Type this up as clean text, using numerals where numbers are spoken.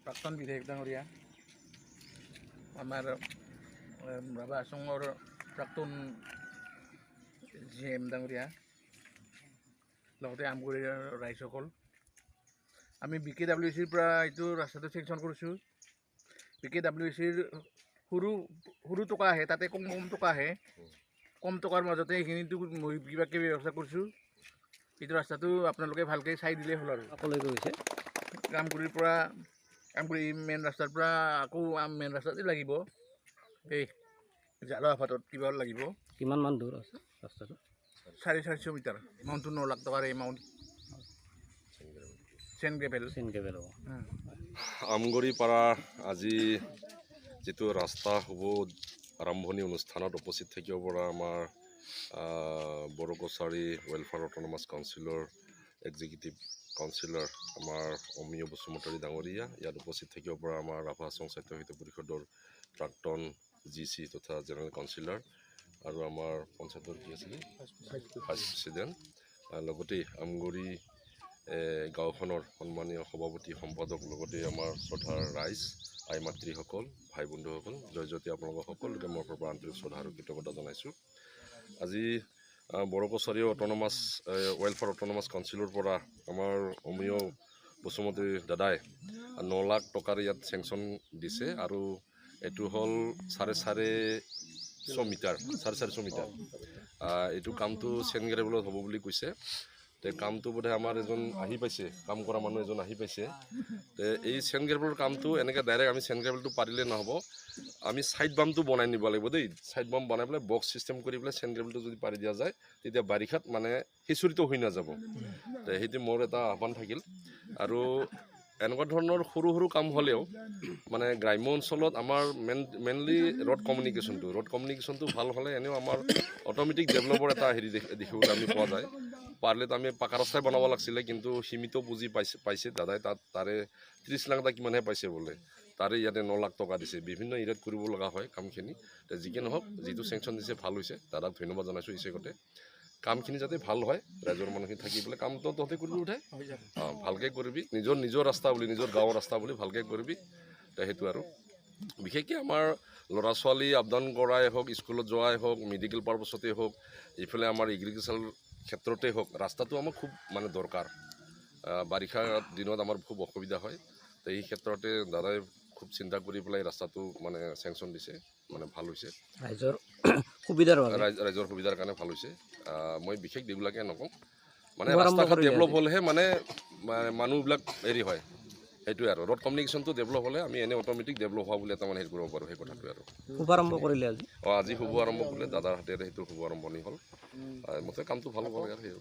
প্ৰাক্তন বিধায়ক ডাঙৰীয়া আমাৰ ৰাভা আছঙৰ প্ৰাক্তন GM ডাঙৰীয়া লগতে আমগুৰিৰ ৰাইজসকল আমি BKWCৰ পৰা এইটো ৰাস্তাটো চেংচন কৰিছোঁ। BKWCৰ সৰু টকা আহে, তাতে কম টকা আহে। কম টকাৰ মাজতে সেইখিনিতো কিবা কিবি ব্যৱস্থা কৰিছোঁ। এইটো ৰাস্তাটো আপোনালোকে ভালকৈ চাই দিলেই হ'ল আৰু সকলোৱে গৈছে আমগুৰিৰ পৰা আমগুৰি মেইন ৰাস্তাৰ পৰা আকৌ মেইন ৰাস্তাতে লাগিব। এই জালাহাটত কিবা লাগিব। কিমান মান দূৰ আছে ৰাস্তাটো? 450 মিটাৰ। এমাউণ্টটো 9 লাখ টকাৰ এমাউণ্ট। চেন গ্ৰেভেল হ'ব। আমগুৰি পাৰা আজি যিটো ৰাস্তা হ'ব আৰম্ভণি অনুষ্ঠানত উপস্থিত থাকিব পৰা আমাৰ বড়োকছাৰী ৱেলফেয়াৰ অট'নমাছ কাউন্সিলৰ এক্সিকিউটিভ কাউন্সিলৰ আমাৰ অমিয় বসুমতাৰী ডাঙৰীয়া, ইয়াত উপস্থিত থাকিব পৰা আমাৰ ৰাভা আছং স্বাস্থ্য হিত পৰিষদৰ প্ৰাক্তন GC তথা জেনেৰেল কাউন্সিলৰ আৰু আমাৰ পঞ্চায়তৰ কি আছিলে ভাইচ প্ৰেচিডেণ্ট, লগতে আমগুৰি গাঁওখনৰ সন্মানীয় সভাপতি সম্পাদক, লগতে আমাৰ শ্ৰদ্ধাৰ ৰাইজ, আই মাতৃসকল, ভাই বন্ধুসকল, জয়জ্যোতি আপোনালোকক সকলোকে মোৰ পৰা আন্তৰিক শ্ৰদ্ধা আৰু কৃতজ্ঞতা জনাইছোঁ। আজি বড়োকছাৰী অট'নমাছ ৱেলফেয়াৰ অট'নমাছ কাউন্সিলৰ পৰা আমাৰ অমিয় বসুমতী দাদাই 9 লাখ টকাৰ ইয়াত চেংচন দিছে আৰু এইটো হ'ল 450 মিটাৰ। এইটো কামটো চেন গ্ৰেভেলত হ'ব বুলি কৈছে। কামটো বোধহয় আমাৰ এজন আহি পাইছে, কাম কৰা মানুহ এজন আহি পাইছে। এই চেন গ্ৰেভেলৰ কামটো এনেকৈ ডাইৰেক্ট আমি চেন গ্ৰেভেলটো পাৰিলে নহ'ব, আমি ছাইড বামটো বনাই নিব লাগিব দেই। ছাইড বাম বনাই পেলাই বক্স চিষ্টেম কৰি পেলাই চেন গ্ৰেভেলটো যদি পাৰি দিয়া যায় তেতিয়া বাৰিষাত মানে সিঁচৰিত হৈ নাযাব। সেইটো মোৰ এটা আহ্বান থাকিল। আৰু এনেকুৱা ধৰণৰ সৰু সৰু কাম হ'লেও মানে গ্ৰাম্য অঞ্চলত আমাৰ মেইনলি ৰ'ড কমিউনিকেশ্যনটো ভাল হ'লে এনেও আমাৰ অট'মেটিক ডেভেলপৰ এটা হেৰি দেখিবলৈ আমি পোৱা যায়। পাৰিলেতো আমি পাকা ৰাস্তাই বনাব লাগিছিলে, কিন্তু সীমিত পুঁজি পাইছে দাদাই, তাৰে 30 লাখ টকা কিমানহে পাইছে বোলে। তাৰে ইয়াতে 9 লাখ টকা দিছে, বিভিন্ন এৰিয়াত কৰিব লগা হয় কামখিনি। যিকি নহওক, যিটো চেংচন দিছে ভাল হৈছে, দাদাক ধন্যবাদ জনাইছোঁ ইচ্ছেগতে। কামখিনি যাতে ভাল হয়, ৰাইজৰ মানুহখিনি থাকি পেলাই কামটো তহঁতে কৰিব উঠাই ভালকৈ কৰিবি, নিজৰ ৰাস্তা বুলি, নিজৰ গাঁৱৰ ৰাস্তা বুলি ভালকৈ কৰিবি। সেইটো আৰু বিশেষকৈ আমাৰ ল'ৰা ছোৱালী আপডাউন কৰাই হওক, স্কুলত যোৱাই হওক, মেডিকেল পাৰপাছতেই হওক, এইফালে আমাৰ এগ্ৰিকালচাৰ ক্ষেত্ৰতেই হওক, ৰাস্তাটো আমাক খুব মানে দৰকাৰ। বাৰিষা দিনত আমাৰ খুব অসুবিধা হয়। তো এই ক্ষেত্ৰতে দাদাই খুব চিন্তা কৰি পেলাই ৰাস্তাটো মানে চেংচন দিছে, মানে ভাল হৈছে। ৰাইজৰ সুবিধাৰ কাৰণে ভাল হৈছে। মই বিশেষ এইবিলাকে নকওঁ, মানে ৰাস্তা ঘাট ডেভেলপ হ'লেহে মানে মানুহবিলাক হেৰি হয়। সেইটোৱে আৰু ৰ'ড কমিউনিকেশ্যনটো ডেভেলপ হ'লে আমি এনেই অট'মেটিক ডেভেলপ হোৱা বুলি এটা মানে হেৰি কৰিব পাৰোঁ। সেই কথাটোৱে আৰু শুভাৰম্ভ কৰিলে আজি শুভ আৰম্ভ কৰিলে দাদাৰ হাতেৰে, সেইটো শুভ আৰম্ভণি হ'ল। মতে কামটো ভাল হ'ব লাগে আৰু সেই